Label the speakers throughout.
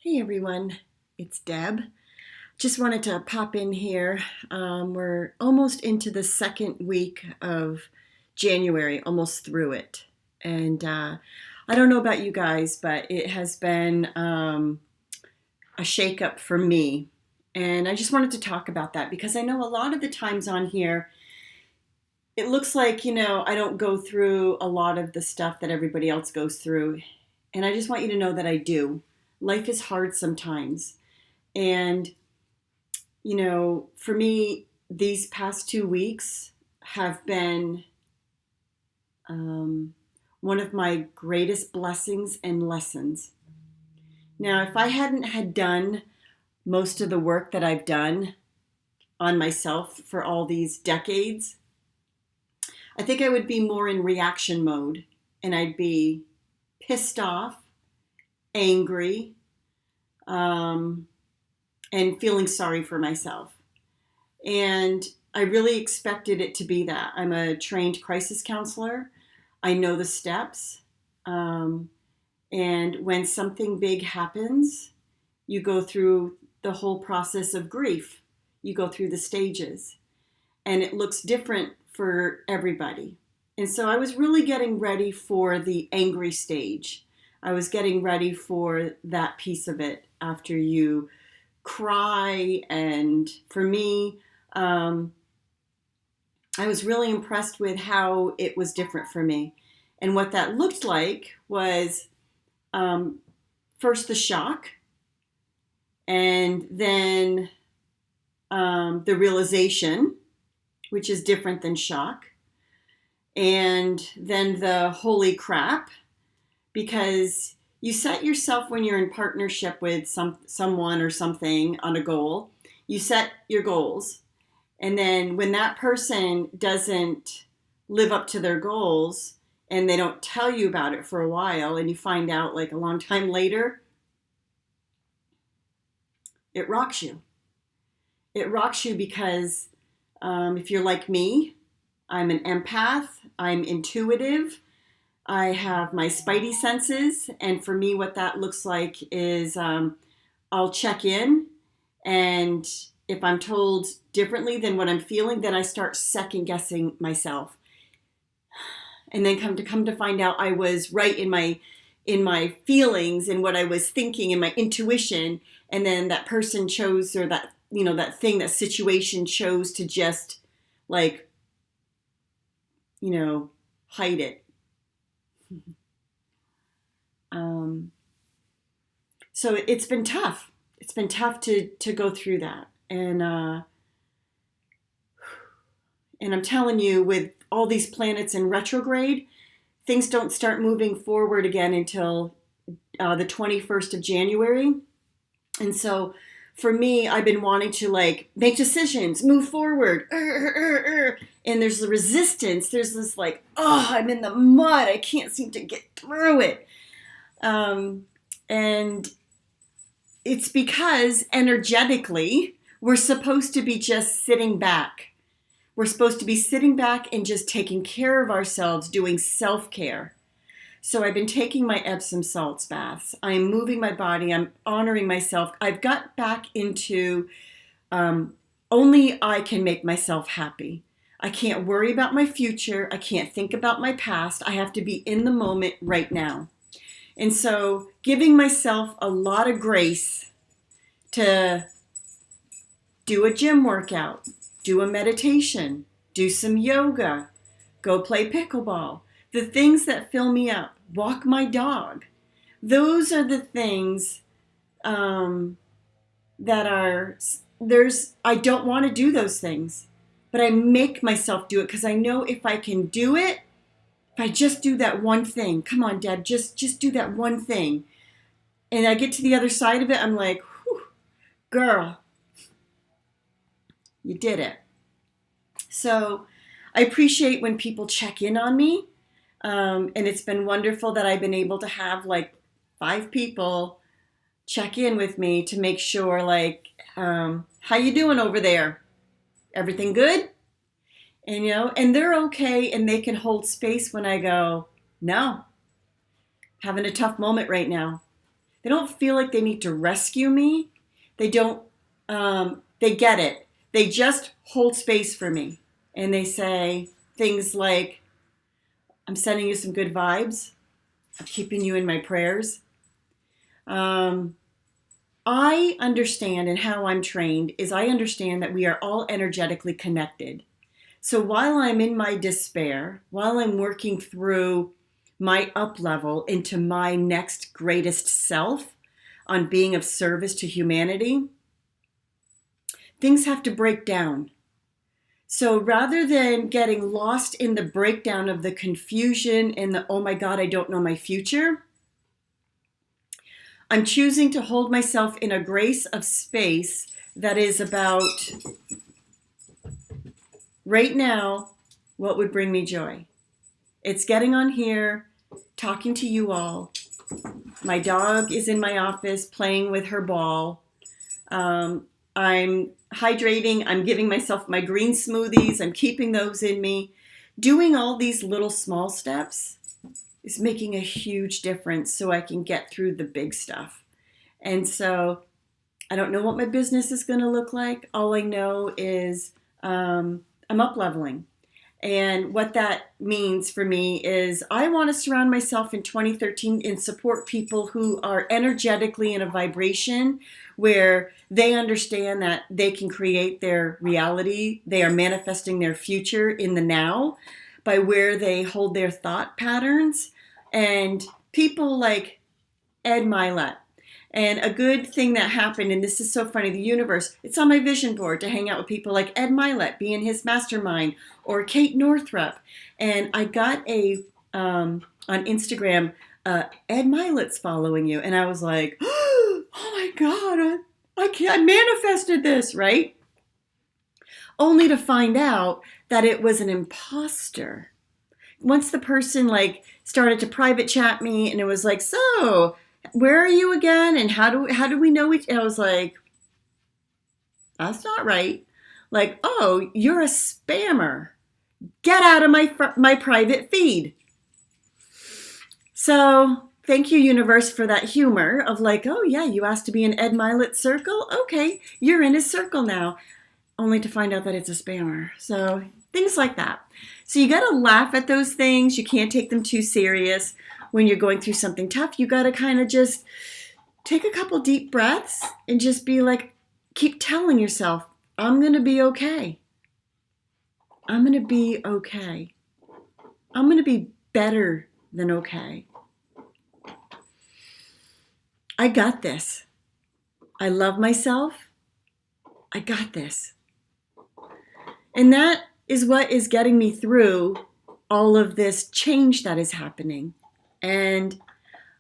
Speaker 1: Hey everyone, it's Deb. Just wanted to pop in here. We're almost into the second week of January, almost through it. And I don't know about you guys, but it has been a shakeup for me. And I just wanted to talk about that because I know a lot of the times on here, it looks like, I don't go through a lot of the stuff that everybody else goes through. And I just want you to know that I do. Life is hard sometimes. And for me, these past 2 weeks have been one of my greatest blessings and lessons. Now, if I hadn't had done most of the work that I've done on myself for all these decades, I think I would be more in reaction mode and I'd be pissed off, angry, and feeling sorry for myself. And I really expected it to be that. I'm a trained crisis counselor. I know the steps. And when something big happens, you go through the whole process of grief. You go through the stages. And it looks different for everybody. And so I was really getting ready for the angry stage. I was getting ready for that piece of it after you cry. And for me, I was really impressed with how it was different for me. And what that looked like was first the shock, and then the realization, which is different than shock, and then the holy crap, because you set yourself when you're in partnership with someone or something on a goal, you set your goals. And then when that person doesn't live up to their goals and they don't tell you about it for a while and you find out like a long time later, it rocks you. It rocks you because if you're like me, I'm an empath, I'm intuitive, I have my spidey senses. And for me, what that looks like is I'll check in, and if I'm told differently than what I'm feeling, then I start second guessing myself. And then come to find out I was right in my feelings and what I was thinking and my intuition. And then that person chose, or that, that thing, that situation chose to just like, hide it. So it's been tough. It's been tough to go through that. And I'm telling you, with all these planets in retrograde, things don't start moving forward again until the 21st of January. And so for me, I've been wanting to like make decisions, move forward. And there's the resistance. There's this like, I'm in the mud. I can't seem to get through it. And it's because energetically, we're supposed to be just sitting back. We're supposed to be sitting back and just taking care of ourselves, doing self-care. So I've been taking my Epsom salts baths. I'm moving my body. I'm honoring myself. I've got back into only I can make myself happy. I can't worry about my future. I can't think about my past. I have to be in the moment right now. And so giving myself a lot of grace to do a gym workout, do a meditation, do some yoga, go play pickleball, the things that fill me up, walk my dog. Those are the things that are, I don't want to do those things, but I make myself do it because I know if I can do it, if I just do that one thing, come on, Deb, just do that one thing. And I get to the other side of it, I'm like, whew, girl, you did it. So I appreciate when people check in on me. And it's been wonderful that I've been able to have like 5 people check in with me to make sure like, how you doing over there? Everything good? And, and they're okay, and they can hold space when I go, no, having a tough moment right now. They don't feel like they need to rescue me. They don't, they get it. They just hold space for me. And they say things like, I'm sending you some good vibes. I'm keeping you in my prayers. I understand, and how I'm trained is I understand that we are all energetically connected. So while I'm in my despair, while I'm working through my up level into my next greatest self on being of service to humanity, things have to break down. So rather than getting lost in the breakdown of the confusion and the, oh my God, I don't know my future, I'm choosing to hold myself in a grace of space that is about right now, what would bring me joy. It's getting on here, talking to you all. My dog is in my office playing with her ball. I'm hydrating. I'm giving myself my green smoothies. I'm keeping those in me. Doing all these little small steps is making a huge difference so I can get through the big stuff. And so I don't know what my business is going to look like. All I know is I'm up leveling. And what that means for me is I want to surround myself in 2013 and support people who are energetically in a vibration where they understand that they can create their reality. They are manifesting their future in the now by where they hold their thought patterns. And people like Ed Milet. And a good thing that happened, and this is so funny, the universe, it's on my vision board to hang out with people like Ed Milet, be in his mastermind, or Kate Northrup. And I got on Instagram, Ed Milet's following you. And I was like, oh my God, I manifested this, right? Only to find out that it was an imposter. Once the person started to private chat me and it was like, so where are you again? And how do we know each? And I was like, that's not right. Like, oh, you're a spammer. Get out of my private feed. So thank you, universe, for that humor of like, oh yeah, you asked to be in Ed Milet's circle. Okay, you're in his circle now. Only to find out that it's a spammer. So things like that. So you got to laugh at those things. You can't take them too serious. When you're going through something tough, you got to kind of just take a couple deep breaths and just be like, keep telling yourself, I'm going to be okay. I'm going to be okay. I'm going to be better than okay. I got this. I love myself. I got this. And that is what is getting me through all of this change that is happening. And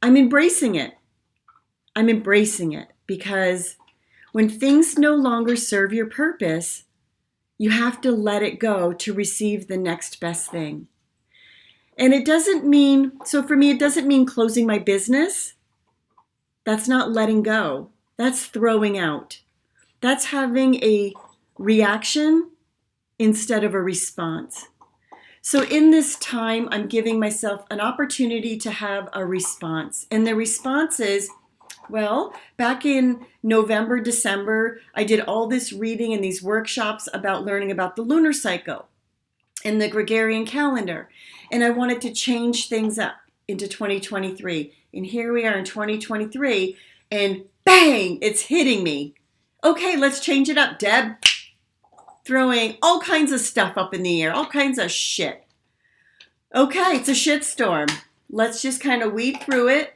Speaker 1: I'm embracing it. I'm embracing it because when things no longer serve your purpose, you have to let it go to receive the next best thing. And it doesn't mean, so for me, it doesn't mean closing my business. That's not letting go. That's throwing out. That's having a reaction instead of a response. So in this time, I'm giving myself an opportunity to have a response. And the response is, well, back in November, December, I did all this reading and these workshops about learning about the lunar cycle and the Gregorian calendar. And I wanted to change things up into 2023. And here we are in 2023, and bang, it's hitting me. Okay, let's change it up, Deb. Throwing all kinds of stuff up in the air, all kinds of shit. Okay, it's a shit storm. Let's just kind of weed through it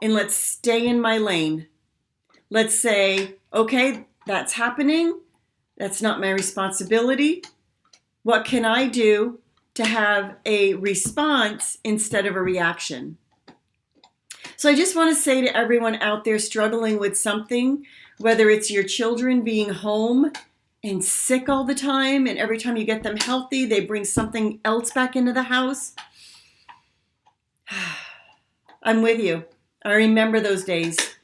Speaker 1: and let's stay in my lane. Let's say, okay, that's happening. That's not my responsibility. What can I do to have a response instead of a reaction? So I just want to say to everyone out there struggling with something, whether it's your children being home and sick all the time, and every time you get them healthy, they bring something else back into the house. I'm with you. I remember those days.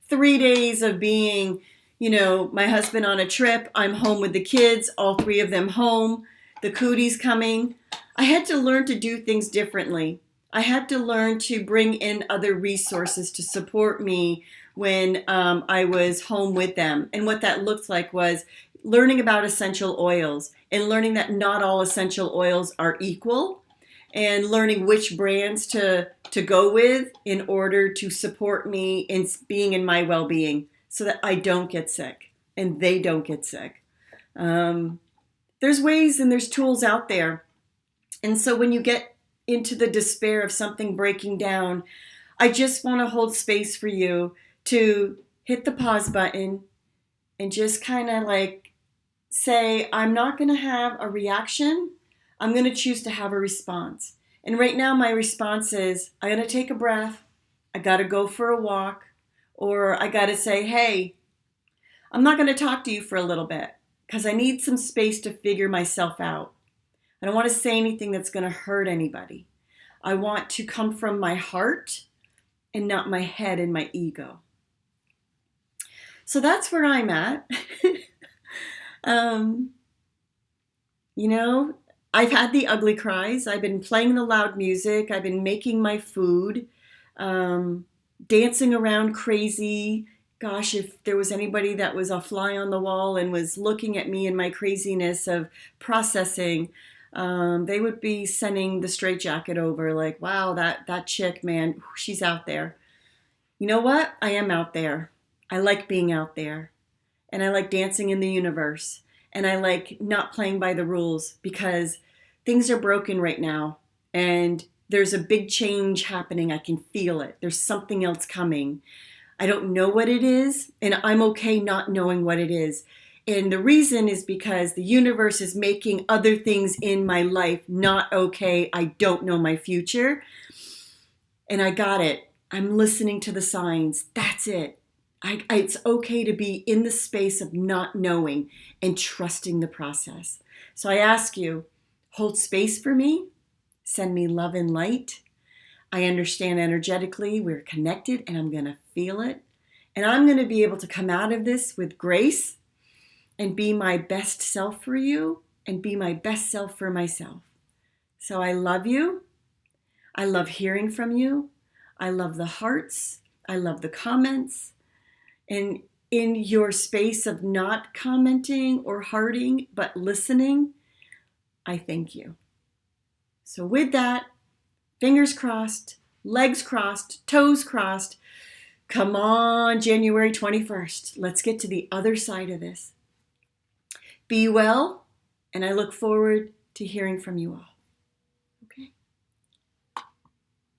Speaker 1: 3 days of being, my husband on a trip. I'm home with the kids, all 3 of them home. The cooties coming. I had to learn to do things differently. I had to learn to bring in other resources to support me when I was home with them. And what that looked like was learning about essential oils and learning that not all essential oils are equal, and learning which brands to go with in order to support me in being in my well-being so that I don't get sick and they don't get sick. There's ways and there's tools out there. And so when you get into the despair of something breaking down, I just want to hold space for you to hit the pause button and just kind of like say, I'm not going to have a reaction. I'm going to choose to have a response. And right now, my response is I'm going to take a breath. I got to go for a walk. Or I got to say, hey, I'm not going to talk to you for a little bit because I need some space to figure myself out. I don't want to say anything that's going to hurt anybody. I want to come from my heart and not my head and my ego. So that's where I'm at. You know, I've had the ugly cries. I've been playing the loud music. I've been making my food, dancing around crazy. Gosh, if there was anybody that was a fly on the wall and was looking at me and my craziness of processing, they would be sending the straitjacket over like, wow, that chick, man, she's out there. You know what? I am out there. I like being out there. And I like dancing in the universe. And I like not playing by the rules because things are broken right now. And there's a big change happening. I can feel it. There's something else coming. I don't know what it is. And I'm okay not knowing what it is. And the reason is because the universe is making other things in my life not okay. I don't know my future. And I got it. I'm listening to the signs. That's it. It's okay to be in the space of not knowing and trusting the process. So I ask you, hold space for me. Send me love and light. I understand energetically we're connected and I'm going to feel it. And I'm going to be able to come out of this with grace and be my best self for you and be my best self for myself. So I love you. I love hearing from you. I love the hearts. I love the comments. And in your space of not commenting or hearting, but listening, I thank you. So with that, fingers crossed, legs crossed, toes crossed. Come on, January 21st. Let's get to the other side of this. Be well, and I look forward to hearing from you all.